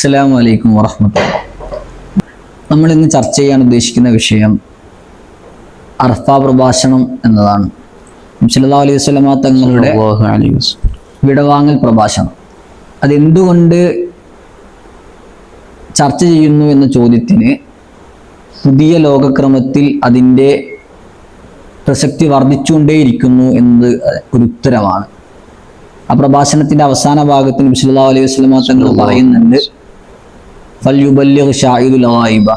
അസ്സലാമു അലൈക്കും വറഹ്മത്തുള്ളാഹി. നമ്മൾ ഇന്ന് ചർച്ച ചെയ്യാൻ ഉദ്ദേശിക്കുന്ന വിഷയം അറഫ പ്രഭാഷണം എന്നതാണ്. സല്ലല്ലാഹു അലൈഹി വസല്ലമ തങ്ങളുടെ വിടവാങ്ങൽ പ്രഭാഷണം. അതെന്തുകൊണ്ട് ചർച്ച ചെയ്യുന്നു എന്ന ചോദ്യത്തിന് പുതിയ ലോകക്രമത്തിൽ അതിൻ്റെ പ്രസക്തി വർദ്ധിച്ചുകൊണ്ടേയിരിക്കുന്നു എന്നത് ഒരു ഉത്തരമാണ്. ആ പ്രഭാഷണത്തിന്റെ അവസാന ഭാഗത്ത് നബി സല്ലല്ലാഹു അലൈഹി വസല്ലമ തങ്ങൾ പറയുന്നുണ്ട്, ഫൽയുബല്ലിഗ് ഷാഹിദുൽ ഗായിബ,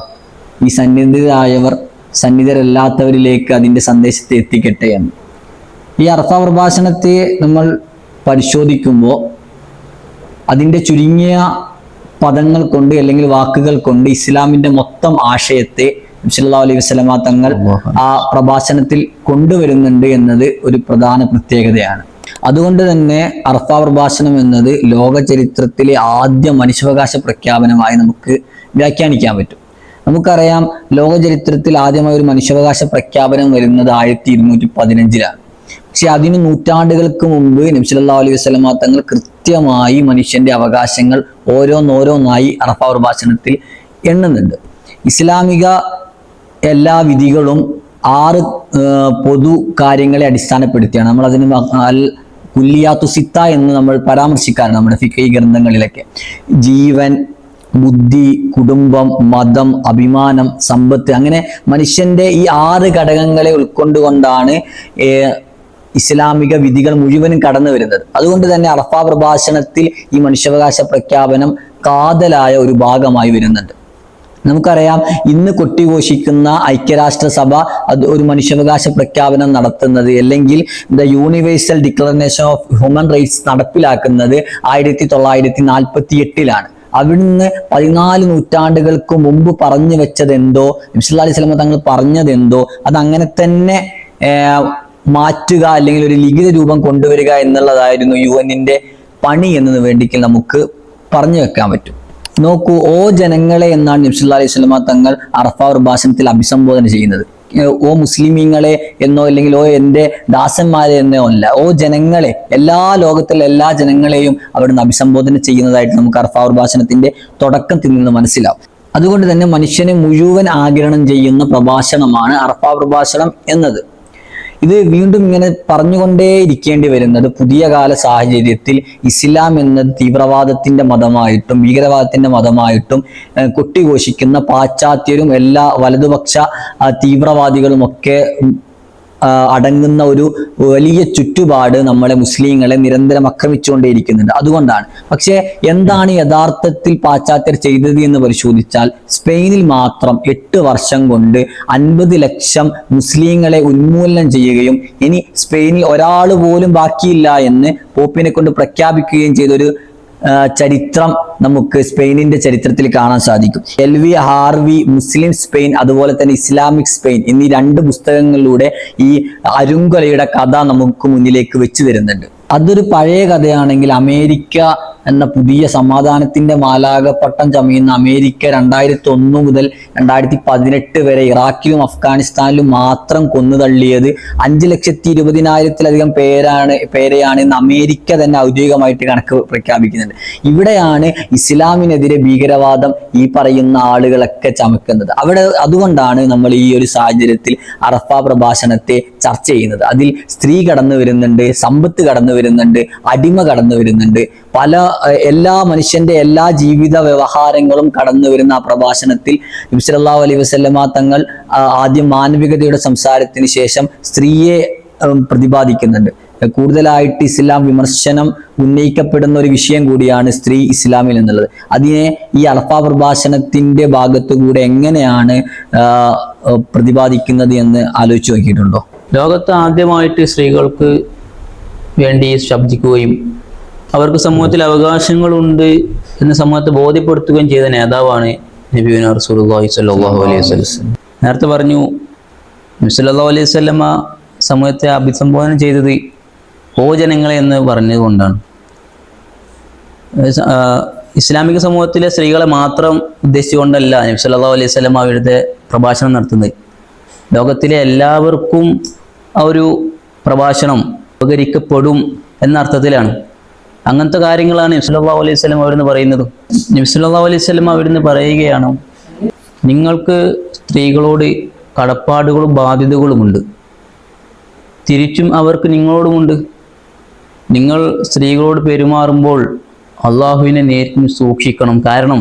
ഈ സന്നിഹിതരായവർ സന്നിഹിതരല്ലാത്തവരിലേക്ക് അതിൻ്റെ സന്ദേശത്തെ എത്തിക്കട്ടെ എന്ന്. ഈ അറഫ പ്രഭാഷണത്തെ നമ്മൾ പരിശോധിക്കുമ്പോൾ അതിൻ്റെ ചുരുങ്ങിയ പദങ്ങൾ കൊണ്ട് അല്ലെങ്കിൽ വാക്കുകൾ കൊണ്ട് ഇസ്ലാമിൻ്റെ മൊത്തം ആശയത്തെ നബി സല്ലല്ലാഹു അലൈഹി വസല്ലമ തങ്ങൾ ആ പ്രഭാഷണത്തിൽ കൊണ്ടുവരുന്നുണ്ട് എന്നത് ഒരു പ്രധാന പ്രത്യേകതയാണ്. അതുകൊണ്ട് തന്നെ അറഫ പ്രഭാഷണം എന്നത് ലോക ചരിത്രത്തിലെ ആദ്യ മനുഷ്യാവകാശ പ്രഖ്യാപനമായി നമുക്ക് വ്യാഖ്യാനിക്കാൻ പറ്റും. നമുക്കറിയാം, ലോക ചരിത്രത്തിൽ ആദ്യമായി ഒരു മനുഷ്യാവകാശ പ്രഖ്യാപനം വരുന്നത് 1215-ലാണ്. പക്ഷെ അതിന് നൂറ്റാണ്ടുകൾക്ക് മുമ്പ് നബി സല്ലല്ലാഹു അലൈഹി വസല്ലമ തങ്ങൾ കൃത്യമായി മനുഷ്യന്റെ അവകാശങ്ങൾ ഓരോന്നോരോന്നായി അറഫ പ്രഭാഷണത്തിൽ എണ്ണുന്നുണ്ട്. ഇസ്ലാമിക എല്ലാ വിധികളും 6 പൊതു കാര്യങ്ങളെ അടിസ്ഥാനപ്പെടുത്തിയാണ്. നമ്മൾ അതിന് അൽ കുല്ലിയാത്തു സിത്ത എന്ന് നമ്മൾ പരാമർശിക്കാറുണ്ട് നമ്മുടെ ഫിഖഹി ഗ്രന്ഥങ്ങളിലൊക്കെ. ജീവൻ, ബുദ്ധി, കുടുംബം, മതം, അഭിമാനം, സമ്പത്ത്, അങ്ങനെ മനുഷ്യന്റെ ഈ 6 ഘടകങ്ങളെ ഉൾക്കൊണ്ടുകൊണ്ടാണ് ഇസ്ലാമിക വിധികൾ മുഴുവനും കടന്നു വരുന്നത്. അതുകൊണ്ട് തന്നെ അറഫ പ്രഭാഷണത്തിൽ ഈ മനുഷ്യാവകാശ പ്രഖ്യാപനം കാതലായ ഒരു ഭാഗമായി വരുന്നുണ്ട്. നമുക്കറിയാം, ഇന്ന് കൊട്ടിഘോഷിക്കുന്ന ഐക്യരാഷ്ട്രസഭ അത് ഒരു മനുഷ്യാവകാശ പ്രഖ്യാപനം നടത്തുന്നത്, അല്ലെങ്കിൽ the universal declaration of human rights നടപ്പിലാക്കുന്നത് 1948-ലാണ്. അവിടുന്ന് 14 നൂറ്റാണ്ടുകൾക്ക് മുമ്പ് പറഞ്ഞു വെച്ചതെന്തോ, നബി സല്ലല്ലാഹു അലൈഹി വസല്ലം തങ്ങൾ പറഞ്ഞതെന്തോ അത് അങ്ങനെ തന്നെ മാറ്റുക, അല്ലെങ്കിൽ ഒരു ലിഖിത രൂപം കൊണ്ടുവരിക എന്നുള്ളതായിരുന്നു UN-ന്റെ പണി എന്നത് വേണ്ടിക്ക് നമുക്ക് പറഞ്ഞു വെക്കാൻ പറ്റും. നോക്കൂ, ഓ ജനങ്ങളെ എന്നാണ് നബി സല്ലല്ലാഹു അലൈഹി വസല്ലമ തങ്ങൾ അറഫ പ്രഭാഷണത്തിൽ അഭിസംബോധന ചെയ്യുന്നത്. ഓ മുസ്ലിമീങ്ങളെ എന്നോ, അല്ലെങ്കിൽ ഓ എൻ്റെ ദാസന്മാരെ എന്നോ അല്ല, ഓ ജനങ്ങളെ, എല്ലാ ലോകത്തിലെ എല്ലാ ജനങ്ങളെയും അവിടുന്ന് അഭിസംബോധന ചെയ്യുന്നതായിട്ട് നമുക്ക് അറഫ പ്രഭാഷണത്തിന്റെ തുടക്കത്തിൽ നിന്ന് മനസ്സിലാവും. അതുകൊണ്ട് തന്നെ മനുഷ്യനെ മുഴുവൻ ആഗിരണം ചെയ്യുന്ന പ്രഭാഷണമാണ് അറഫ പ്രഭാഷണം എന്നത്. ഇത് വീണ്ടും ഇങ്ങനെ പറഞ്ഞുകൊണ്ടേ ഇരിക്കേണ്ടി വരുന്നത് പുതിയ കാല സാഹചര്യത്തിൽ ഇസ്ലാം എന്നത് തീവ്രവാദത്തിന്റെ മതമായിട്ടും ഭീകരവാദത്തിന്റെ മതമായിട്ടും കൊട്ടിഘോഷിക്കുന്ന പാശ്ചാത്യരും എല്ലാ വലതുപക്ഷ തീവ്രവാദികളും ഒക്കെ അടങ്ങുന്ന ഒരു വലിയ ചുറ്റുപാട് നമ്മളെ മുസ്ലിങ്ങളെ നിരന്തരം ആക്രമിച്ചുകൊണ്ടേയിരിക്കുന്നുണ്ട്. അതുകൊണ്ടാണ്. പക്ഷേ എന്താണ് യഥാർത്ഥത്തിൽ പാശ്ചാത്യർ ചെയ്തത് എന്ന് പരിശോധിച്ചാൽ, സ്പെയിനിൽ മാത്രം 8 വർഷം കൊണ്ട് 50 ലക്ഷം മുസ്ലിങ്ങളെ ഉന്മൂലനം ചെയ്യുകയും ഇനി സ്പെയിനിൽ ഒരാൾ പോലും ബാക്കിയില്ല എന്ന് പോപ്പിനെ കൊണ്ട് പ്രഖ്യാപിക്കുകയും ചെയ്തൊരു ചരിത്രം നമുക്ക് സ്പെയിനിന്റെ ചരിത്രത്തിൽ കാണാൻ സാധിക്കും. LV ഹാർവി മുസ്ലിം സ്പെയിൻ, അതുപോലെ തന്നെ ഇസ്ലാമിക് സ്പെയിൻ എന്നീ 2 പുസ്തകങ്ങളിലൂടെ ഈ അരുങ്കൊലയുടെ കഥ നമുക്ക് മുന്നിലേക്ക് വെച്ച് തരുന്നുണ്ട്. അതൊരു പഴയ കഥയാണെങ്കിൽ അമേരിക്ക എന്ന പുതിയ സമാധാനത്തിന്റെ മാലാകപ്പട്ടം ചമയുന്ന അമേരിക്ക 2001 മുതൽ 2018 വരെ ഇറാഖിലും അഫ്ഗാനിസ്ഥാനിലും മാത്രം കൊന്നുതള്ളിയത് 5,20,000-ലധികം പേരെയാണ് ഇന്ന് അമേരിക്ക തന്നെ ഔദ്യോഗികമായിട്ട് കണക്ക് പ്രഖ്യാപിക്കുന്നുണ്ട്. ഇവിടെയാണ് ഇസ്ലാമിനെതിരെ ഭീകരവാദം ഈ പറയുന്ന ആളുകളൊക്കെ ചമക്കുന്നത്. അതുകൊണ്ടാണ് നമ്മൾ ഈ ഒരു സാഹചര്യത്തിൽ അറഫ പ്രഭാഷണത്തെ ചർച്ച ചെയ്യുന്നത്. അതിൽ സ്ത്രീ കടന്നു വരുന്നുണ്ട്, സമ്പത്ത് കടന്നു വരുന്നുണ്ട്, അടിമ കടന്നു വരുന്നുണ്ട്, എല്ലാ മനുഷ്യന്റെ എല്ലാ ജീവിത വ്യവഹാരങ്ങളും കടന്നു വരുന്ന ആ പ്രഭാഷണത്തിൽ നബി സല്ലല്ലാഹു അലൈഹി വസല്ലമ തങ്ങൾ ആദ്യം മാനവികതയുടെ സംസാരത്തിന് ശേഷം സ്ത്രീയെ പ്രതിപാദിക്കുന്നുണ്ട്. കൂടുതലായിട്ട് ഇസ്ലാം വിമർശനം ഉന്നയിക്കപ്പെടുന്ന ഒരു വിഷയം കൂടിയാണ് സ്ത്രീ ഇസ്ലാമിൽ എന്നുള്ളത്. അതിനെ ഈ അറഫ പ്രഭാഷണത്തിന്റെ ഭാഗത്തുകൂടെ എങ്ങനെയാണ് പ്രതിപാദിക്കുന്നത് എന്ന് ആലോചിച്ച് നോക്കിയിട്ടുണ്ടോ? ലോകത്ത് ആദ്യമായിട്ട് സ്ത്രീകൾക്ക് വേണ്ടി ശബ്ദിക്കുകയും അവർക്ക് സമൂഹത്തിൽ അവകാശങ്ങളുണ്ട് എന്ന് സമൂഹത്തെ ബോധ്യപ്പെടുത്തുകയും ചെയ്ത നേതാവാണ് നബിയുനാ റസൂലുള്ളാഹി സ്വല്ലല്ലാഹു അലൈഹി വസല്ലം. നേരത്തെ പറഞ്ഞു, നബി സല്ലല്ലാഹു അലൈഹി വസല്ലമ സമൂഹത്തെ അഭിസംബോധന ചെയ്തത് ഓ ജനങ്ങളെ എന്ന് പറഞ്ഞുകൊണ്ടാണ്. ഇസ്ലാമിക സമൂഹത്തിലെ സ്ത്രീകളെ മാത്രം ഉദ്ദേശിച്ചുകൊണ്ടല്ല നബി സല്ലല്ലാഹു അലൈഹി വസല്ലമ അവരുടെ പ്രഭാഷണം നടത്തുന്നത്. ലോകത്തിലെ എല്ലാവർക്കും ആ ഒരു പ്രഭാഷണം ഉപകരിക്കപ്പെടും എന്ന അർത്ഥത്തിലാണ്. അങ്ങനത്തെ കാര്യങ്ങളാണ് നബി സല്ലല്ലാഹു അലൈഹി വസല്ലം അവിടുന്ന് പറയുന്നത്. നബി സല്ലല്ലാഹു അലൈഹി വസല്ലം അവിടുന്ന് പറയുകയാണ്, നിങ്ങൾക്ക് സ്ത്രീകളോട് കടപ്പാടുകളും ബാധ്യതകളുമുണ്ട്, തിരിച്ചും അവർക്ക് നിങ്ങളോടുമുണ്ട്. നിങ്ങൾ സ്ത്രീകളോട് പെരുമാറുമ്പോൾ അള്ളാഹുവിനെ നേരിട്ട് സൂക്ഷിക്കണം. കാരണം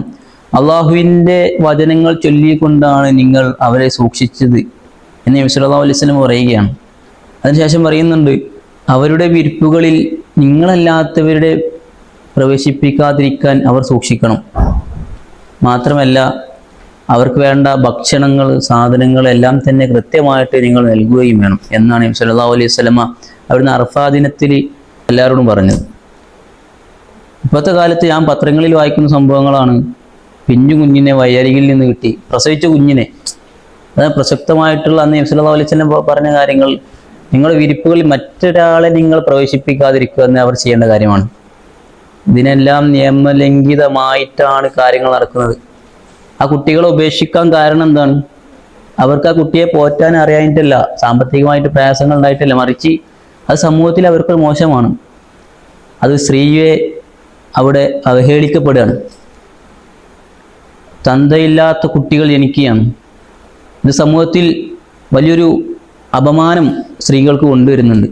അള്ളാഹുവിൻ്റെ വചനങ്ങൾ ചൊല്ലിക്കൊണ്ടാണ് നിങ്ങൾ അവരെ സൂക്ഷിച്ചത് എന്ന് നബി സല്ലല്ലാഹു അലൈഹി വസല്ലം പറയുകയാണ്. അതിനുശേഷം പറയുന്നുണ്ട്, അവരുടെ വിരിപ്പുകളിൽ നിങ്ങളല്ലാത്തവരുടെ പ്രവേശിപ്പിക്കാതിരിക്കാൻ അവർ സൂക്ഷിക്കണം. മാത്രമല്ല അവർക്ക് വേണ്ട ഭക്ഷണങ്ങൾ, സാധനങ്ങൾ എല്ലാം തന്നെ കൃത്യമായിട്ട് നിങ്ങൾ നൽകുകയും വേണം എന്നാണ് നബി സല്ലല്ലാഹു അലൈഹി വസല്ലമ അവിടുന്ന് അറഫാ ദിനത്തിൽ എല്ലാവരോടും പറഞ്ഞത്. ഇപ്പോഴത്തെ കാലത്ത് ഞാൻ പത്രങ്ങളിൽ വായിക്കുന്ന സംഭവങ്ങളാണ്, പിഞ്ചു കുഞ്ഞിനെ വയ്യരികിൽ നിന്ന് കിട്ടി, പ്രസവിച്ച കുഞ്ഞിനെ. അത് പ്രസക്തമായിട്ടുള്ള അന്ന് നബി സല്ലല്ലാഹു അലൈഹി വസല്ലം പറഞ്ഞ കാര്യങ്ങൾ, നിങ്ങളുടെ വിരിപ്പുകളിൽ മറ്റൊരാളെ നിങ്ങൾ പ്രവേശിപ്പിക്കാതിരിക്കുക എന്ന് അവർ ചെയ്യേണ്ട കാര്യമാണ്. ഇതിനെല്ലാം നിയമലംഘിതമായിട്ടാണ് കാര്യങ്ങൾ നടക്കുന്നത്. ആ കുട്ടികളെ ഉപേക്ഷിക്കാൻ കാരണം എന്താണ്? അവർക്ക് ആ കുട്ടിയെ പോറ്റാൻ അറിയാനിട്ടല്ല, സാമ്പത്തികമായിട്ട് പ്രയാസങ്ങൾ ഉണ്ടായിട്ടില്ല, മറിച്ച് അത് സമൂഹത്തിൽ അവർക്ക് മോശമാണ്. അത് സ്ത്രീയെ അവിടെ അവഹേളിക്കപ്പെടുകയാണ്. തന്തയില്ലാത്ത കുട്ടികൾ ജനിക്കുകയാണ്. ഇത് സമൂഹത്തിൽ വലിയൊരു അപമാനം സ്ത്രീകൾക്ക് കൊണ്ടുവരുന്നുണ്ട്.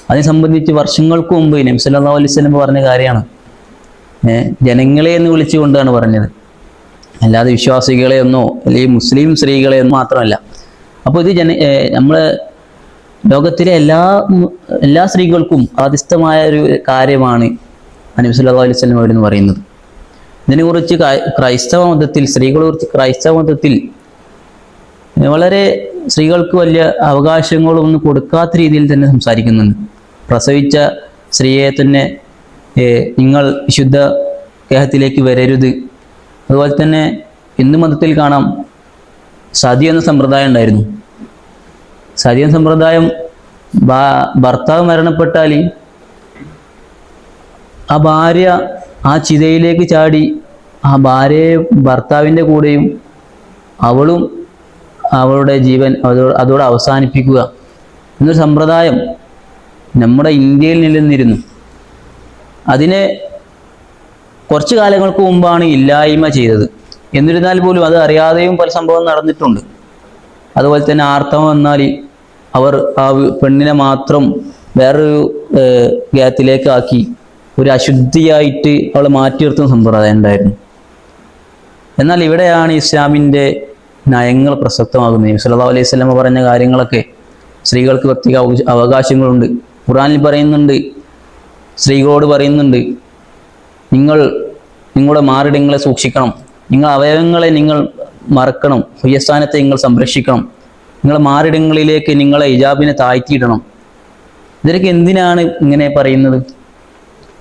അതിനെ സംബന്ധിച്ച് വർഷങ്ങൾക്ക് മുമ്പ് നബി സല്ലല്ലാഹു അലൈഹി വസല്ലം പറഞ്ഞ കാര്യമാണ്. ജനങ്ങളെ എന്ന് വിളിച്ചുകൊണ്ടാണ് പറഞ്ഞത്, അല്ലാതെ വിശ്വാസികളെ എന്നോ അല്ലെങ്കിൽ മുസ്ലിം സ്ത്രീകളെ എന്നോ മാത്രമല്ല. അപ്പോൾ ഇത് നമ്മളെ ലോകത്തിലെ എല്ലാ സ്ത്രീകൾക്കും ബാധ്യസ്ഥമായ ഒരു കാര്യമാണ് നബി സല്ലല്ലാഹു അലൈഹി വസല്ലം എന്ന് പറയുന്നത്. ഇതിനെക്കുറിച്ച് ക്രൈസ്തവ മതത്തിൽ, സ്ത്രീകളെ കുറിച്ച് ക്രൈസ്തവ മതത്തിൽ വളരെ സ്ത്രീകൾക്ക് വലിയ അവകാശങ്ങളൊന്നും കൊടുക്കാത്ത രീതിയിൽ തന്നെ സംസാരിക്കുന്നുണ്ട്. പ്രസവിച്ച സ്ത്രീയെ തന്നെ നിങ്ങൾ വിശുദ്ധ ഗേഹത്തിലേക്ക് വരരുത്. അതുപോലെ തന്നെ ഹിന്ദു മതത്തിൽ കാണാം, സതി എന്ന സമ്പ്രദായം ഉണ്ടായിരുന്നു. സതി എന്ന സമ്പ്രദായം, ഭർത്താവ് മരണപ്പെട്ടാൽ ആ ഭാര്യ ആ ചിതയിലേക്ക് ചാടി ആ ഭാര്യയെ ഭർത്താവിൻ്റെ കൂടെയും അവളും അവളുടെ ജീവൻ അതോടെ അവസാനിപ്പിക്കുക എന്നൊരു സമ്പ്രദായം നമ്മുടെ ഇന്ത്യയിൽ നിലനിന്നിരുന്നു. അതിനെ കുറച്ച് കാലങ്ങൾക്ക് മുമ്പാണ് ഇല്ലായ്മ ചെയ്തത്. എന്നിരുന്നാൽ പോലും അത് അറിയാതെയും പല സംഭവം നടന്നിട്ടുണ്ട്. അതുപോലെ തന്നെ ആർത്തവം വന്നാൽ അവർ ആ പെണ്ണിനെ മാത്രം വേറൊരു ഗേഹത്തിലേക്കാക്കി ഒരു അശുദ്ധിയായിട്ട് അവളെ മാറ്റി നിർത്തുന്ന സമ്പ്രദായം ഉണ്ടായിരുന്നു. എന്നാൽ ഇവിടെയാണ് ഇസ്ലാമിൻ്റെ നയങ്ങൾ പ്രസക്തമാകുന്നത്. നബി സല്ലല്ലാഹു അലൈഹി വസല്ലം പറഞ്ഞ കാര്യങ്ങളൊക്കെ, സ്ത്രീകൾക്ക് പ്രത്യേക അവകാശങ്ങളുണ്ട്. ഖുർആനിൽ പറയുന്നുണ്ട്, സ്ത്രീകളോട് പറയുന്നുണ്ട്, നിങ്ങൾ നിങ്ങളുടെ മാറിടങ്ങളെ സൂക്ഷിക്കണം, നിങ്ങൾ അവയവങ്ങളെ നിങ്ങൾ മറക്കണം, ഹുയസ്ഥാനത്തെ നിങ്ങൾ സംരക്ഷിക്കണം, നിങ്ങളുടെ മാറിടങ്ങളിലേക്ക് നിങ്ങളെ ഹിജാബിനെ താഴ്ത്തിയിടണം. ഇതിനൊക്കെ എന്തിനാണ് ഇങ്ങനെ പറയുന്നത്?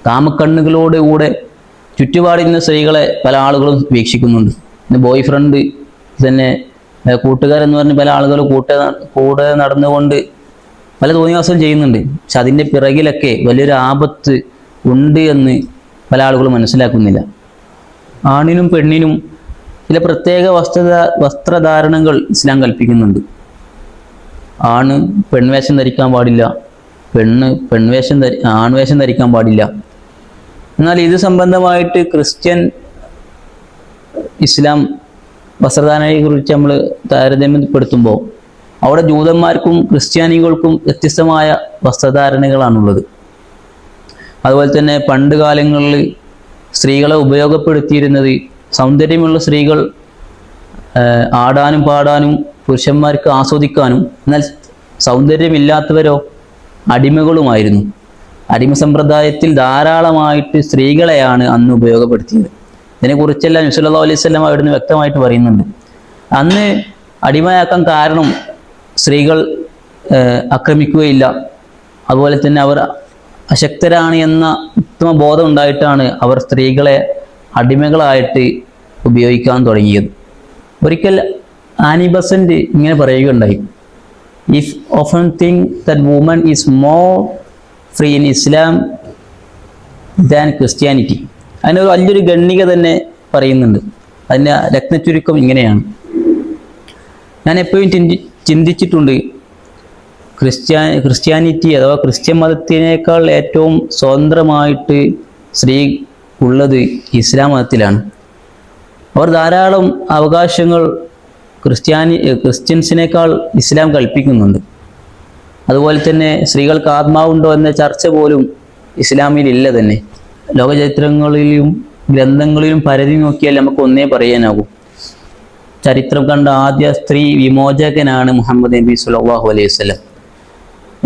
കാമക്കണ്ണുകളോടുകൂടെ ചുറ്റുപാടിരുന്ന സ്ത്രീകളെ പല ആളുകളും വീക്ഷിക്കുന്നുണ്ട്. പിന്നെ ബോയ് ഫ്രണ്ട് തന്നെ, കൂട്ടുകാരെന്ന് പറഞ്ഞ് പല ആളുകൾ കൂടെ നടന്നുകൊണ്ട് പല തോന്നിവാസം ചെയ്യുന്നുണ്ട്. പക്ഷെ അതിൻ്റെ പിറകിലൊക്കെ വലിയൊരു ആപത്ത് ഉണ്ട് എന്ന് പല ആളുകളും മനസ്സിലാക്കുന്നില്ല. ആണിനും പെണ്ണിനും ചില പ്രത്യേക വസ്ത്രധാരണങ്ങൾ ഇസ്ലാം കൽപ്പിക്കുന്നുണ്ട്. ആണ് പെൺവേഷം ധരിക്കാൻ പാടില്ല, പെണ്ണ് ആൺവേഷം ധരിക്കാൻ പാടില്ല. എന്നാൽ ഇത് സംബന്ധമായിട്ട് ക്രിസ്ത്യൻ ഇസ്ലാം വസ്ത്രധാരണയെ കുറിച്ച് നമ്മൾ താരതമ്യപ്പെടുത്തുമ്പോൾ അവിടെ ജൂതന്മാർക്കും ക്രിസ്ത്യാനികൾക്കും വ്യത്യസ്തമായ വസ്ത്രധാരണകളാണുള്ളത്. അതുപോലെ തന്നെ പണ്ട് കാലങ്ങളിൽ സ്ത്രീകളെ ഉപയോഗപ്പെടുത്തിയിരുന്നത്, സൗന്ദര്യമുള്ള സ്ത്രീകൾ ആടാനും പാടാനും പുരുഷന്മാർക്ക് ആസ്വദിക്കാനും, എന്നാൽ സൗന്ദര്യമില്ലാത്തവരോ അടിമകളുമായിരുന്നു. അടിമ സമ്പ്രദായത്തിൽ ധാരാളമായിട്ട് സ്ത്രീകളെയാണ് അന്ന് ഉപയോഗപ്പെടുത്തിയത്. ഇതിനെക്കുറിച്ചെല്ലാം നബി സല്ലല്ലാഹു അലൈഹി വസല്ലം അവിടുന്ന് വ്യക്തമായിട്ട് പറയുന്നുണ്ട്. അന്ന് അടിമയാക്കാൻ കാരണം സ്ത്രീകൾ ആക്രമിക്കുകയില്ല, അതുപോലെ തന്നെ അവർ അശക്തരാണ് എന്ന ഉത്തമ ബോധം ഉണ്ടായിട്ടാണ് അവർ സ്ത്രീകളെ അടിമകളായിട്ട് ഉപയോഗിക്കാൻ തുടങ്ങിയത്. ഒരിക്കൽ ആനി ബസന്റ് ഇങ്ങനെ പറയുകയുണ്ടായി, if often think that woman is more free in Islam than Christianity. അതിനൊരു വലിയൊരു ഗണ്ണിക തന്നെ പറയുന്നുണ്ട്. അതിൻ്റെ രത്നച്ചുരുക്കം ഇങ്ങനെയാണ്: ഞാൻ എപ്പോഴും ചിന്തിച്ചിട്ടുണ്ട്, ക്രിസ്ത്യാനിറ്റി അഥവാ ക്രിസ്ത്യൻ മതത്തിനേക്കാൾ ഏറ്റവും സ്വതന്ത്രമായിട്ട് സ്ത്രീ ഉള്ളത് ഇസ്ലാം മതത്തിലാണ്. അവർ ധാരാളം അവകാശങ്ങൾ ക്രിസ്ത്യൻസിനേക്കാൾ ഇസ്ലാം കൽപ്പിക്കുന്നുണ്ട്. അതുപോലെ തന്നെ സ്ത്രീകൾക്ക് ആത്മാവുണ്ടോ എന്ന ചർച്ച പോലും ഇസ്ലാമിൽ ഇല്ല തന്നെ. ലോകചരിത്രങ്ങളിലും ഗ്രന്ഥങ്ങളിലും പരതി നോക്കിയാൽ നമുക്ക് ഒന്നേ പറയാനാകും, ചരിത്രം കണ്ട ആദ്യ സ്ത്രീ വിമോചകനാണ് മുഹമ്മദ് നബി സല്ലല്ലാഹു അലൈഹി വസല്ലം.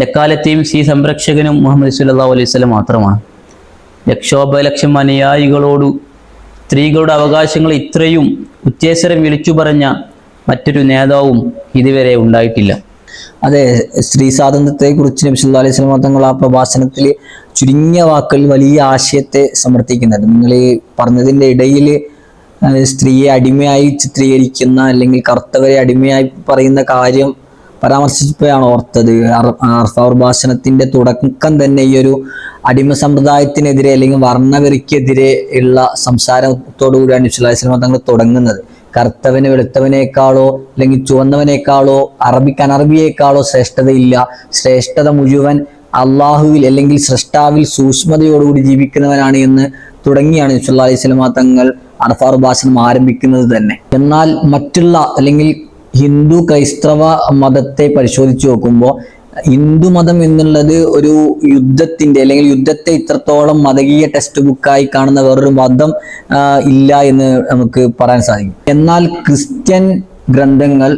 എക്കാലത്തെയും സ്ത്രീ സംരക്ഷകനും മുഹമ്മദ് സല്ലല്ലാഹു അലൈഹി വസല്ലം മാത്രമാണ്. ലക്ഷോപലക്ഷം അനുയായികളോട് സ്ത്രീകളുടെ അവകാശങ്ങൾ ഇത്രയും ഉച്ചേശ്വരം വിളിച്ചു പറഞ്ഞ മറ്റൊരു നേതാവും ഇതുവരെ ഉണ്ടായിട്ടില്ല. അതെ, സ്ത്രീ സ്വാതന്ത്ര്യത്തെ കുറിച്ച് നബി സല്ലല്ലാഹു അലൈഹി വസല്ലം തങ്ങൾ ആ പ്രഭാഷണത്തിൽ ചുരുങ്ങിയ വാക്കുകളിൽ വലിയ ആശയത്തെ സമർത്ഥിക്കുന്നുണ്ട്. നിങ്ങൾ ഈ പറഞ്ഞതിൻ്റെ ഇടയിൽ സ്ത്രീയെ അടിമയായി ചിത്രീകരിക്കുന്ന അല്ലെങ്കിൽ കറുത്തവരെ അടിമയായി പറയുന്ന കാര്യം പരാമർശിച്ചപ്പോഴാണ് ഓർത്തത്. അർഫ പ്രഭാഷണത്തിന്റെ തുടക്കം തന്നെ ഈ ഒരു അടിമ സമ്പ്രദായത്തിനെതിരെ അല്ലെങ്കിൽ വർണ്ണവെറിക്കെതിരെ ഉള്ള സംസാരത്തോടു കൂടിയാണ് നബി സല്ലല്ലാഹു അലൈഹി വസല്ലം തങ്ങൾ തുടങ്ങുന്നത്. കറുത്തവന് വെളുത്തവനേക്കാളോ അല്ലെങ്കിൽ ചുവന്നവനേക്കാളോ അറബിക്ക് അനറബിയേക്കാളോ ശ്രേഷ്ഠതയില്ല. ശ്രേഷ്ഠത മുഴുവൻ അള്ളാഹുവിൽ അല്ലെങ്കിൽ സൃഷ്ടാവിൽ സൂക്ഷ്മതയോടുകൂടി ജീവിക്കുന്നവനാണ് എന്ന് തുടങ്ങിയാണ് നബി സല്ലല്ലാഹു അലൈഹി വസല്ലം തങ്ങൾ അർഫ പ്രഭാഷണം ആരംഭിക്കുന്നത് തന്നെ. എന്നാൽ മറ്റുള്ള അല്ലെങ്കിൽ ഹിന്ദു ക്രൈസ്തവ മതത്തെ പരിശോധിച്ച് നോക്കുമ്പോൾ ഹിന്ദു മതം എന്നുള്ളത് ഒരു യുദ്ധത്തിന്റെ അല്ലെങ്കിൽ യുദ്ധത്തെ ഇത്രത്തോളം മതകീയ ടെക്സ്റ്റ് ബുക്കായി കാണുന്ന വേറൊരു മതം ഇല്ല എന്ന് നമുക്ക് പറയാൻ സാധിക്കും. എന്നാൽ ക്രിസ്ത്യൻ ഗ്രന്ഥങ്ങൾ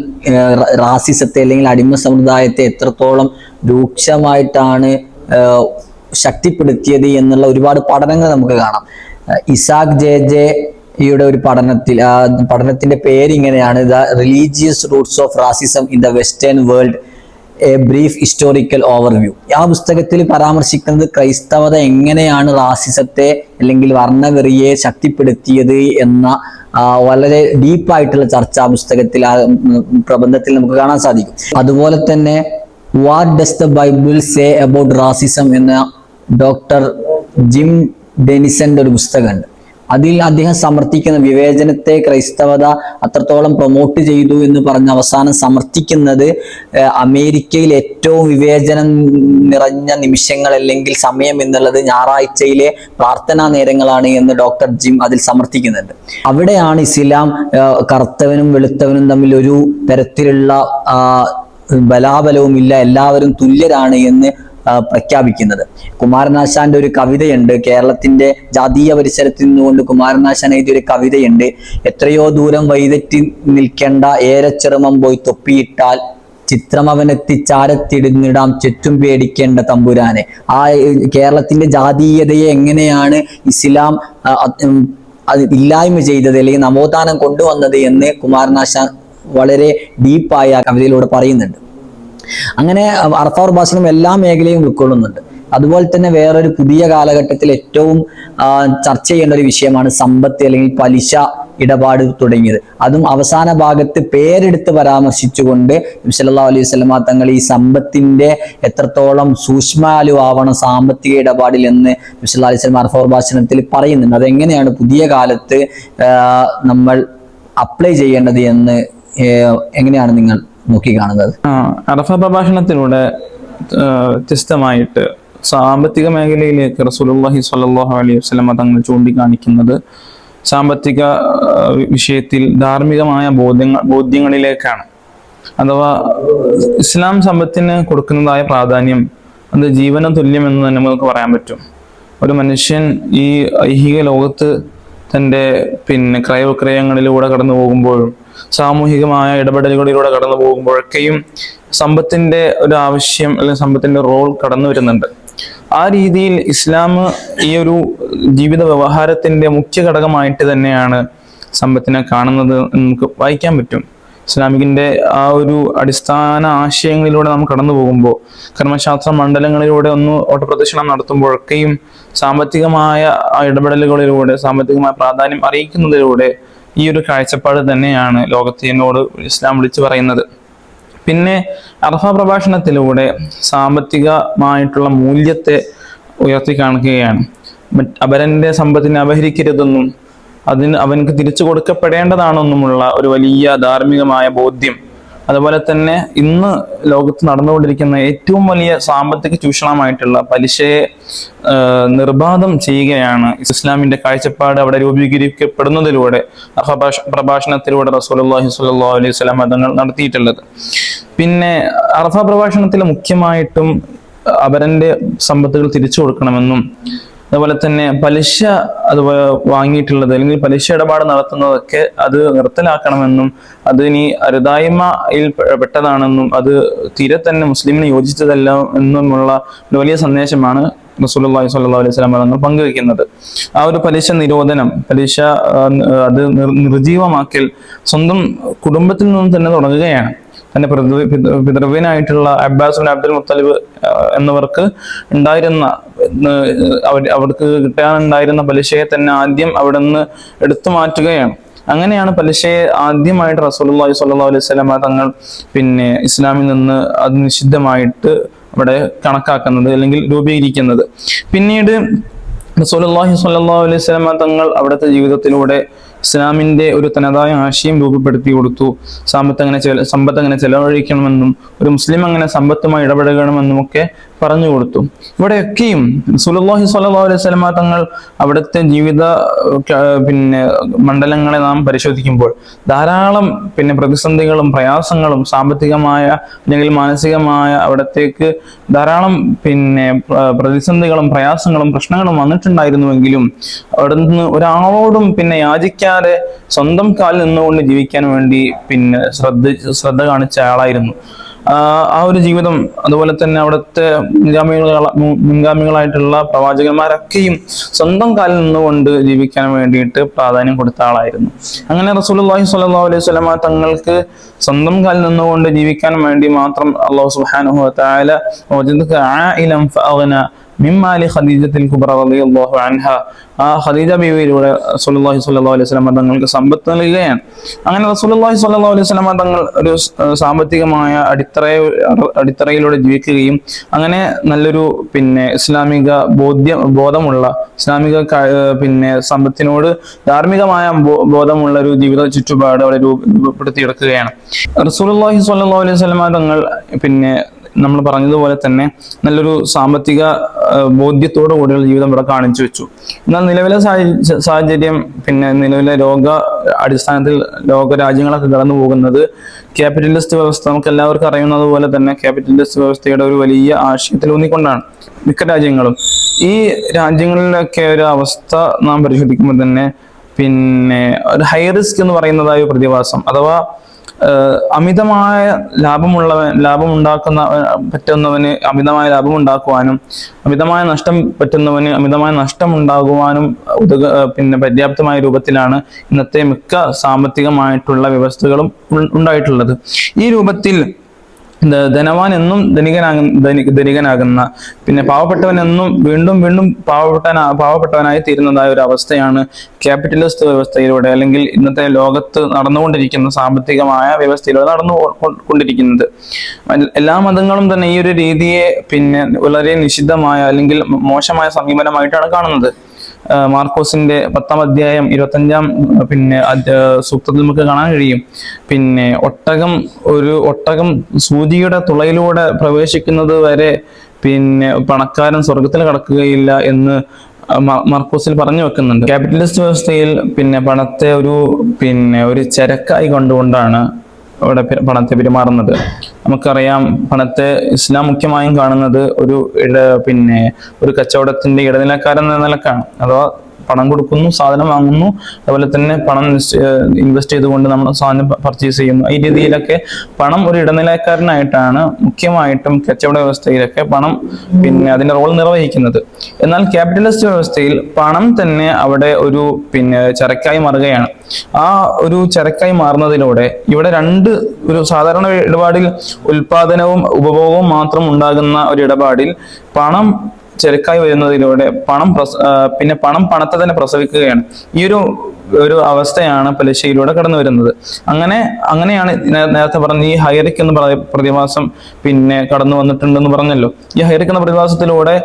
റാസിസത്തെ അല്ലെങ്കിൽ അടിമ സമുദായത്തെ എത്രത്തോളം രൂക്ഷമായിട്ടാണ് ശക്തിപ്പെടുത്തിയത് എന്നുള്ള ഒരുപാട് പഠനങ്ങൾ നമുക്ക് കാണാം. ഇസാക് ജെ യുടെ ഒരു പഠനത്തിന്റെ പേര് ഇങ്ങനെയാണ്: the religious Roots of racism in the western world, A brief historical overview. ആ പുസ്തകത്തിൽ പരാമർശിക്കുന്നത് ക്രൈസ്തവത എങ്ങനെയാണ് റാസിസത്തെ അല്ലെങ്കിൽ വർണ്ണവെറിയെ ശക്തിപ്പെടുത്തിയത് എന്ന വളരെ ഡീപ്പായിട്ടുള്ള ചർച്ച ആ പുസ്തകത്തിൽ, ആ പ്രബന്ധത്തിൽ നമുക്ക് കാണാൻ സാധിക്കും. അതുപോലെ തന്നെ what does the Bible say about racism എന്ന ഡോക്ടർ ജിം ഡെനിസന്റെ ഒരു പുസ്തകമുണ്ട്. അതിൽ അദ്ദേഹം സമർത്ഥിക്കുന്ന വിവേചനത്തെ ക്രൈസ്തവത അത്രത്തോളം പ്രൊമോട്ട് ചെയ്തു എന്ന് പറഞ്ഞ് അവസാനം സമർത്ഥിക്കുന്നത് അമേരിക്കയിൽ ഏറ്റവും വിവേചനം നിറഞ്ഞ നിമിഷങ്ങൾ അല്ലെങ്കിൽ സമയം എന്നുള്ളത് ഞായറാഴ്ചയിലെ പ്രാർത്ഥനാ നേരങ്ങളാണ് എന്ന് ഡോക്ടർ ജിം അതിൽ സമർത്ഥിക്കുന്നുണ്ട്. അവിടെയാണ് ഇസ്ലാം കറുത്തവനും വെളുത്തവനും തമ്മിൽ ഒരു തരത്തിലുള്ള ബലാബലവും ഇല്ല, എല്ലാവരും തുല്യരാണ് എന്ന് പ്രഖ്യാപിക്കുന്നത്. കുമാരനാശാന്റെ ഒരു കവിതയുണ്ട്, കേരളത്തിന്റെ ജാതീയ പരിസരത്തിൽ നിന്നുകൊണ്ട് കുമാരനാശാൻ എഴുതിയ ഒരു കവിതയുണ്ട്: എത്രയോ ദൂരം വൈതെറ്റി നിൽക്കേണ്ട ഏരച്ചെറുമം പോയി തൊപ്പിയിട്ടാൽ ചിത്രമവനെത്തിച്ചാരത്തിടുന്നിടാം ചുറ്റും പേടിക്കേണ്ട തമ്പുരാനെ. ആ കേരളത്തിന്റെ ജാതീയതയെ എങ്ങനെയാണ് ഇസ്ലാം അത് ഇല്ലായ്മ ചെയ്തത് അല്ലെങ്കിൽ നവോത്ഥാനം കൊണ്ടുവന്നത് എന്ന് കുമാരനാശാൻ വളരെ ഡീപ്പായി ആ കവിതയിലൂടെ പറയുന്നുണ്ട്. അങ്ങനെ അർഫ പ്രഭാഷണം എല്ലാ മേഖലയും ഉൾക്കൊള്ളുന്നുണ്ട്. അതുപോലെ തന്നെ വേറൊരു പുതിയ കാലഘട്ടത്തിൽ ഏറ്റവും ചർച്ച ചെയ്യേണ്ട ഒരു വിഷയമാണ് സമ്പത്ത് അല്ലെങ്കിൽ പലിശ ഇടപാട് തുടങ്ങിയത്. അതും അവസാന ഭാഗത്ത് പേരെടുത്ത് പരാമർശിച്ചുകൊണ്ട് നബി സല്ലല്ലാഹു അലൈഹി വസല്ലം തങ്ങൾ ഈ സമ്പത്തിന്റെ എത്രത്തോളം സൂക്ഷ്മാലുവാവണം സാമ്പത്തിക ഇടപാടിൽ എന്ന് നബി സല്ലല്ലാഹു അലൈഹി വസല്ലം അർഫ പ്രഭാഷണത്തിൽ പറയുന്നുണ്ട്. അതെങ്ങനെയാണ് പുതിയ കാലത്ത് നമ്മൾ അപ്ലൈ ചെയ്യേണ്ടത് എന്ന് എങ്ങനെയാണ് നിങ്ങൾ നോക്കിക്കാണുന്നത്? അറഫ പ്രഭാഷണത്തിലൂടെ വ്യത്യസ്തമായിട്ട് സാമ്പത്തിക മേഖലയിലേക്ക് റസൂലുള്ളാഹി സ്വല്ലല്ലാഹു അലൈഹി വസല്ലം തങ്ങൾ ചൂണ്ടിക്കാണിക്കുന്നത് സാമ്പത്തിക വിഷയത്തിൽ ധാർമ്മികമായ ബോധ്യങ്ങളിലേക്കാണ്. അഥവാ ഇസ്ലാം സമ്പത്തിന് കൊടുക്കുന്നതായ പ്രാധാന്യം അത് ജീവന തുല്യമെന്ന് തന്നെ നമുക്ക് പറയാൻ പറ്റും. ഒരു മനുഷ്യൻ ഈ ഐഹിക ലോകത്ത് തൻ്റെ ക്രയവിക്രയങ്ങളിലൂടെ കടന്നു പോകുമ്പോഴും സാമൂഹികമായ ഇടപെടലുകളിലൂടെ കടന്നു പോകുമ്പോഴൊക്കെയും സമ്പത്തിന്റെ ഒരു ആവശ്യം അല്ലെങ്കിൽ സമ്പത്തിന്റെ റോൾ കടന്നു വരുന്നുണ്ട്. ആ രീതിയിൽ ഇസ്ലാം ഈ ഒരു ജീവിത വ്യവഹാരത്തിന്റെ മുഖ്യ ഘടകമായിട്ട് തന്നെയാണ് സമ്പത്തിനെ കാണുന്നത് എന്ന് നമുക്ക് വായിക്കാൻ പറ്റും. ഇസ്ലാമികിന്റെ ആ ഒരു അടിസ്ഥാന ആശയങ്ങളിലൂടെ നാം കടന്നു പോകുമ്പോൾ കർമ്മശാസ്ത്ര മണ്ഡലങ്ങളിലൂടെ ഒന്ന് ഓട്ടപ്രദക്ഷിണം നടത്തുമ്പോഴൊക്കെയും സാമ്പത്തികമായ ഇടപെടലുകളിലൂടെ സാമ്പത്തികമായ പ്രാധാന്യം അറിയിക്കുന്നതിലൂടെ ഈ ഒരു കാഴ്ചപ്പാട് തന്നെയാണ് ലോകത്തിനോട് ഇസ്ലാം വിളിച്ചു പറയുന്നത്. പിന്നെ അർഫ പ്രഭാഷണത്തിലൂടെ സാമ്പത്തികമായിട്ടുള്ള മൂല്യത്തെ ഉയർത്തി കാണിക്കുകയാണ്. അപരന്റെ സമ്പത്തിനെ അപഹരിക്കരുതെന്നും അവനക്ക് തിരിച്ചു കൊടുക്കപ്പെടേണ്ടതാണെന്നുമുള്ള ഒരു വലിയ ധാർമ്മികമായ ബോധ്യം അതുപോലെ തന്നെ ഇന്ന് ലോകത്ത് നടന്നുകൊണ്ടിരിക്കുന്ന ഏറ്റവും വലിയ സാമ്പത്തിക ചൂഷണമായിട്ടുള്ള പലിശയെ നിർബാധം ചെയ്യുകയാണ് ഇസ്ലാമിന്റെ കാഴ്ചപ്പാട് അവിടെ രൂപീകരിക്കപ്പെടുന്നതിലൂടെ പ്രഭാഷണത്തിലൂടെ റസൂലുള്ളാഹി സ്വല്ലല്ലാഹു അലൈഹി വസല്ലം തങ്ങൾ നടത്തിയിട്ടുള്ളത്. പിന്നെ അറഫ പ്രഭാഷണത്തിൽ മുഖ്യമായിട്ടും അവരന്റെ സമ്പത്തുകൾ തിരിച്ചു കൊടുക്കണമെന്നും അതുപോലെ തന്നെ പലിശ അതുപോലെ വാങ്ങിയിട്ടുള്ളത് അല്ലെങ്കിൽ പലിശ ഇടപാട് നടത്തുന്നതൊക്കെ അത് നിർത്തലാക്കണമെന്നും അത് ഇനി അരുതായ്മയിൽ പെട്ടതാണെന്നും അത് തീരെ തന്നെ മുസ്ലിമിന് യോജിച്ചതല്ല എന്നുമുള്ള ഒരു വലിയ സന്ദേശമാണ് റസൂലുള്ളാഹി സ്വല്ലല്ലാഹു അലൈഹി വസല്ലം തങ്ങൾ പങ്കുവെക്കുന്നത്. ആ ഒരു പലിശ നിരോധനം, പലിശ അത് നിർജീവമാക്കൽ സ്വന്തം കുടുംബത്തിൽ നിന്നും തന്നെ തുടങ്ങുകയാണ്. തന്റെ പിതൃവ്യനായിട്ടുള്ള അബ്ബാസ് ബിൻ അബ്ദുൽ മുത്തലിബ് എന്നവർക്ക് ഉണ്ടായിരുന്ന അവർക്ക് കിട്ടാനുണ്ടായിരുന്ന പലിശയെ തന്നെ ആദ്യം അവിടെ നിന്ന് എടുത്തു മാറ്റുകയാണ്. അങ്ങനെയാണ് പലിശയെ ആദ്യമായിട്ട് റസൂലുള്ളാഹി സ്വല്ലല്ലാഹു അലൈഹി വസല്ലം തങ്ങൾ പിന്നെ ഇസ്ലാമിൽ നിന്ന് അത് നിഷിദ്ധമായിട്ട് അവിടെ കണക്കാക്കുന്നത് അല്ലെങ്കിൽ രൂപീകരിക്കുന്നത്. പിന്നീട് റസൂലുള്ളാഹി സ്വല്ലല്ലാഹു അലൈഹി വസല്ലം തങ്ങൾ അവിടുത്തെ ജീവിതത്തിലൂടെ ഇസ്ലാമിന്റെ ഒരു തനതായ ആശയം രൂപപ്പെടുത്തി കൊടുത്തു. സമ്പത്ത് അങ്ങനെ ചെലവഴിക്കണമെന്നും ഒരു മുസ്ലിം അങ്ങനെ സമ്പത്തുമായി ഇടപെടണമെന്നും ഒക്കെ പറഞ്ഞു കൊടുത്തു. ഇവിടെയൊക്കെയും റസൂലുള്ളാഹി സ്വല്ലല്ലാഹു അലൈഹി വസല്ലം തങ്ങൾ അവിടുത്തെ ജീവിത പിന്നെ മണ്ഡലങ്ങളെ നാം പരിശോധിക്കുമ്പോൾ ധാരാളം പിന്നെ പ്രതിസന്ധികളും പ്രയാസങ്ങളും സാമ്പത്തികമായ അല്ലെങ്കിൽ മാനസികമായ അവിടത്തേക്ക് ധാരാളം പിന്നെ പ്രതിസന്ധികളും പ്രയാസങ്ങളും പ്രശ്നങ്ങളും വന്നിട്ടുണ്ടായിരുന്നുവെങ്കിലും അവിടെ നിന്ന് ഒരാളോടും പിന്നെ യാചിക്കാതെ സ്വന്തം കാലിൽ നിന്നുകൊണ്ട് ജീവിക്കാൻ വേണ്ടി പിന്നെ ശ്രദ്ധ കാണിച്ച ആളായിരുന്നു. ആ ഒരു ജീവിതം അതുപോലെ തന്നെ അവിടുത്തെ മുൻഗാമികളായിട്ടുള്ള പ്രവാചകന്മാരൊക്കെയും സ്വന്തം കാലിൽ നിന്നുകൊണ്ട് ജീവിക്കാൻ വേണ്ടിയിട്ട് പ്രാധാന്യം കൊടുത്ത ആളായിരുന്നു. അങ്ങനെ റസൂലുള്ളാഹി സ്വല്ലല്ലാഹു അലൈഹി വസല്ലം തങ്ങൾക്ക് സ്വന്തം കാലിൽ നിന്നുകൊണ്ട് ജീവിക്കാൻ വേണ്ടി മാത്രം അല്ലാഹു സുബ്ഹാനഹു വ തആല വജദക ആയിലൻ ഫഅഗ്ന മിമ്മാലി ഖദീജത്തുൽ കുബ്ര റളിയല്ലാഹു അൻഹ, ആ ഖദീജ ബീവിയിലൂടെ റസൂലുള്ളാഹി സ്വല്ലല്ലാഹു അലൈഹി വസല്ലം തങ്ങൾക്ക് സമ്പത്ത് നൽകുകയാണ്. അങ്ങനെ റസൂലുള്ളാഹി സ്വല്ലല്ലാഹു അലൈഹി വസല്ലം തങ്ങൾ ഒരു സാമ്പത്തികമായ അടിത്തറയിലൂടെ ജീവിക്കുകയും അങ്ങനെ നല്ലൊരു പിന്നെ ഇസ്ലാമിക ബോധമുള്ള ഇസ്ലാമിക പിന്നെ സമ്പത്തിനോട് ധാർമ്മികമായ ബോധമുള്ള ഒരു ജീവിത ചുറ്റുപാട് അവിടെ രൂപപ്പെടുത്തിയെടുക്കുകയാണ്. റസൂലുള്ളാഹി സ്വല്ലല്ലാഹു അലൈഹി വസല്ലം തങ്ങൾ പിന്നെ നമ്മൾ പറഞ്ഞതുപോലെ തന്നെ നല്ലൊരു സാമ്പത്തിക ബോധ്യത്തോടു കൂടിയുള്ള ജീവിതം ഇവിടെ കാണിച്ചു വെച്ചു. എന്നാൽ നിലവിലെ സാഹചര്യം പിന്നെ നിലവിലെ അടിസ്ഥാനത്തിൽ ലോക രാജ്യങ്ങളൊക്കെ കടന്നു പോകുന്നത് ക്യാപിറ്റലിസ്റ്റ് വ്യവസ്ഥ, നമുക്ക് എല്ലാവർക്കും അറിയുന്നത് പോലെ തന്നെ ക്യാപിറ്റലിസ്റ്റ് വ്യവസ്ഥയുടെ ഒരു വലിയ ആശയത്തിൽ ഊന്നിക്കൊണ്ടാണ് മിക്ക രാജ്യങ്ങളും. ഈ രാജ്യങ്ങളിലൊക്കെ ഒരു അവസ്ഥ നാം പരിശോധിക്കുമ്പോൾ തന്നെ പിന്നെ ഒരു ഹൈ റിസ്ക് എന്ന് പറയുന്നതായ ഒരു പ്രതിഭാസം, അഥവാ അമിതമായ പറ്റുന്നവന് അമിതമായ ലാഭം ഉണ്ടാക്കുവാനും അമിതമായ നഷ്ടം പറ്റുന്നവന് അമിതമായ നഷ്ടം ഉണ്ടാകുവാനും പിന്നെ പര്യാപ്തമായ രൂപത്തിലാണ് ഇന്നത്തെ മിക്ക സാമ്പത്തികമായിട്ടുള്ള വ്യവസ്ഥകളും ഉണ്ടായിട്ടുള്ളത്. ഈ രൂപത്തിൽ ധനവാൻ എന്നും ധനികനാകുന്ന പിന്നെ പാവപ്പെട്ടവൻ എന്നും വീണ്ടും വീണ്ടും പാവപ്പെട്ടവനായി തീരുന്നതായ ഒരു അവസ്ഥയാണ് ക്യാപിറ്റലിസ്റ്റ് വ്യവസ്ഥയിലൂടെ അല്ലെങ്കിൽ ഇന്നത്തെ ലോകത്ത് നടന്നുകൊണ്ടിരിക്കുന്ന സാമ്പത്തികമായ വ്യവസ്ഥയിലൂടെ നടന്നുകൊണ്ടിരിക്കുന്നത്. എല്ലാ മതങ്ങളും തന്നെ ഈ ഒരു രീതിയെ പിന്നെ വളരെ നിഷിദ്ധമായ അല്ലെങ്കിൽ മോശമായ സമീപനമായിട്ടാണ് കാണുന്നത്. മാർക്കോസിന്റെ 10-ാം അധ്യായം 25-ാം പിന്നെ സൂക്തത്തിൽ നമുക്ക് കാണാൻ കഴിയും. പിന്നെ ഒട്ടകം സൂചിയുടെ തുളയിലൂടെ പ്രവേശിക്കുന്നത് വരെ പിന്നെ പണക്കാരൻ സ്വർഗത്തിൽ കടക്കുകയില്ല എന്ന് മാർക്കോസിൽ പറഞ്ഞു വെക്കുന്നുണ്ട്. ക്യാപിറ്റലിസ്റ്റ് വ്യവസ്ഥയിൽ പിന്നെ പണത്തെ ഒരു ചരക്കായി കണ്ടുകൊണ്ടാണ് അവിടെ പണത്തെ പെരുമാറുന്നത്. നമുക്കറിയാം, പണത്തെ ഇസ്ലാം മുഖ്യമായും കാണുന്നത് ഒരു കച്ചവടത്തിന്റെ ഇടനിലക്കാരൻ എന്ന നിലക്കാണ്. അഥവാ പണം കൊടുക്കുന്നു, സാധനം വാങ്ങുന്നു, അതുപോലെ തന്നെ പണം ഇൻവെസ്റ്റ് ചെയ്തുകൊണ്ട് നമ്മൾ സാധനം പർച്ചേസ് ചെയ്യുന്നു. ഈ രീതിയിലൊക്കെ പണം ഒരു ഇടനിലക്കാരനായിട്ടാണ് മുഖ്യമായിട്ടും കച്ചവട വ്യവസ്ഥയിലൊക്കെ പണം പിന്നെ അതിന്റെ റോൾ നിർവഹിക്കുന്നത്. എന്നാൽ ക്യാപിറ്റലിസ്റ്റ് വ്യവസ്ഥയിൽ പണം തന്നെ അവിടെ ഒരു ചരക്കായി മാറുകയാണ്. ആ ഒരു ചരക്കായി മാറുന്നതിലൂടെ ഇവിടെ ഒരു സാധാരണ ഇടപാടിൽ ഉൽപാദനവും ഉപഭോഗവും മാത്രം ഉണ്ടാകുന്ന ഒരു ഇടപാടിൽ പണം ചരക്കായി വരുന്നതിലൂടെ പണം പണത്തെ തന്നെ പ്രസവിക്കുകയാണ്. ഈ ഒരു അവസ്ഥയാണ് പലിശയിലൂടെ കടന്നു വരുന്നത്. അങ്ങനെയാണ് നേരത്തെ പറഞ്ഞ ഈ ഹൈറിക് എന്ന പ്രതിഭാസം പിന്നെ കടന്നു വന്നിട്ടുണ്ടെന്ന് പറഞ്ഞല്ലോ. ഈ ഹൈറിക് എന്ന പ്രതിഭാസത്തിലൂടെ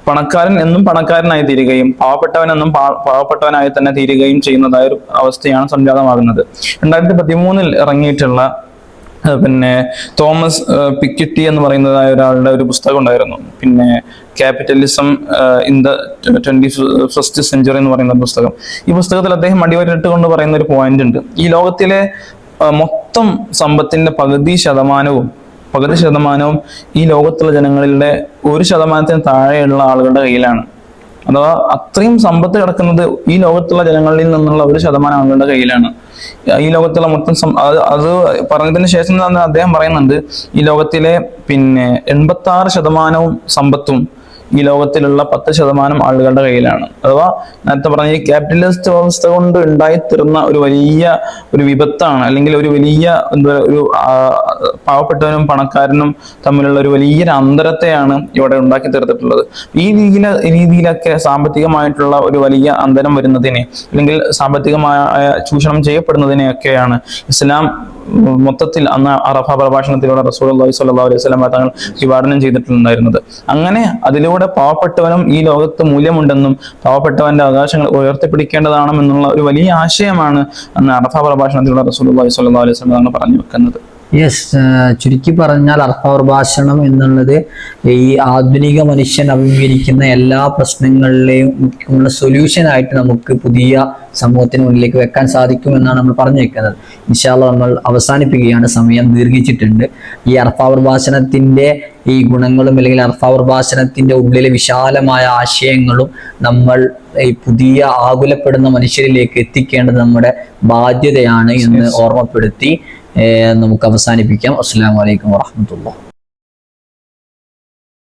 പണക്കാരൻ എന്നും പണക്കാരനായി തീരുകയും പാവപ്പെട്ടവൻ എന്നും പാവപ്പെട്ടവനായി തന്നെ തീരുകയും ചെയ്യുന്നതായ ഒരു അവസ്ഥയാണ് സംജാതമാകുന്നത്. 2013 ഇറങ്ങിയിട്ടുള്ള പിന്നെ തോമസ് പിക്കിറ്റി എന്ന് പറയുന്നതായ ഒരാളുടെ ഒരു പുസ്തകം ഉണ്ടായിരുന്നു, പിന്നെ capitalism in the 21st century എന്ന് പറയുന്ന പുസ്തകം. ഈ പുസ്തകത്തിൽ അദ്ദേഹം അടിവരയിട്ട് കൊണ്ട് പറയുന്ന ഒരു പോയിന്റ് ഉണ്ട്. ഈ ലോകത്തിലെ മൊത്തം സമ്പത്തിന്റെ പകുതി ശതമാനവും ഈ ലോകത്തുള്ള ജനങ്ങളുടെ 1% താഴെയുള്ള ആളുകളുടെ കയ്യിലാണ്. അഥവാ അത്രയും സമ്പത്ത് കിടക്കുന്നത് ഈ ലോകത്തുള്ള ജനങ്ങളിൽ നിന്നുള്ള 1% ആളുകളുടെ കയ്യിലാണ്. ഈ ലോകത്തുള്ള മൊത്തം അത് പറഞ്ഞതിന് ശേഷം തന്നെ അദ്ദേഹം പറയുന്നുണ്ട്, ഈ ലോകത്തിലെ പിന്നെ 86% സമ്പത്തും ഈ ലോകത്തിലുള്ള 10% ആളുകളുടെ കയ്യിലാണ്. അഥവാ നേരത്തെ പറഞ്ഞ ഈ ക്യാപിറ്റലിസ്റ്റ് വ്യവസ്ഥ കൊണ്ട് ഉണ്ടായിത്തീർന്ന ഒരു വലിയ ഒരു വിപത്താണ്, അല്ലെങ്കിൽ ഒരു വലിയ ഒരു പാവപ്പെട്ടവനും പണക്കാരനും തമ്മിലുള്ള ഒരു വലിയൊരു അന്തരത്തെയാണ് ഇവിടെ ഉണ്ടാക്കി തീർത്തിട്ടുള്ളത്. ഈ രീതിയിലൊക്കെ സാമ്പത്തികമായിട്ടുള്ള ഒരു വലിയ അന്തരം വരുന്നതിനെ, അല്ലെങ്കിൽ സാമ്പത്തികമായ ചൂഷണം ചെയ്യപ്പെടുന്നതിനെയൊക്കെയാണ് ഇസ്ലാം മൊത്തത്തിൽ അന്ന് അറഫ പ്രഭാഷണത്തിലൂടെ റസൂലുള്ളാഹി സ്വല്ലല്ലാഹു അലൈഹി വസല്ലം തങ്ങൾ വിഭാവനം ചെയ്തിട്ടുണ്ടായിരുന്നത്. അങ്ങനെ അതിലൂടെ പാവപ്പെട്ടവനും ഈ ലോകത്ത് മൂല്യമുണ്ടെന്നും പാവപ്പെട്ടവന്റെ അവകാശങ്ങൾ ഉയർത്തിപ്പിടിക്കേണ്ടതാണെന്നുള്ള ഒരു വലിയ ആശയമാണ് അന്ന് അറഫ പ്രഭാഷണത്തിലൂടെ റസൂലുള്ളാഹി സ്വല്ലല്ലാഹു അലൈഹി വസല്ലം തങ്ങൾ പറഞ്ഞു വെക്കുന്നത്. ചുരുക്കി പറഞ്ഞാൽ അർപ്പ പ്രഭാഷണം എന്നുള്ളത് ഈ ആധുനിക മനുഷ്യൻ അഭിമുഖീകരിക്കുന്ന എല്ലാ പ്രശ്നങ്ങളിലെയും ഉള്ള സൊല്യൂഷനായിട്ട് നമുക്ക് പുതിയ സമൂഹത്തിന് മുന്നിലേക്ക് വെക്കാൻ സാധിക്കുമെന്നാണ് നമ്മൾ പറഞ്ഞു വെക്കുന്നത്. ഇൻഷാ അല്ലാഹ് നമ്മൾ അവസാനിപ്പിക്കുകയാണ്, സമയം ദീർഘിച്ചിട്ടുണ്ട്. ഈ അർപ്പ പ്രഭാഷണത്തിന്റെ ഈ ഗുണങ്ങളും അല്ലെങ്കിൽ അർപ്പ പ്രഭാഷണത്തിന്റെ ഉള്ളിലെ വിശാലമായ ആശയങ്ങളും നമ്മൾ ഈ പുതിയ ആകുലപ്പെടുന്ന മനുഷ്യരിലേക്ക് എത്തിക്കേണ്ടത് നമ്മുടെ ബാധ്യതയാണ് എന്ന് ഓർമ്മപ്പെടുത്തി നമുക്ക് അവസാനിപ്പിക്കാം. അസ്സലാമു അലൈക്കും വറഹ്മത്തുള്ളാഹി.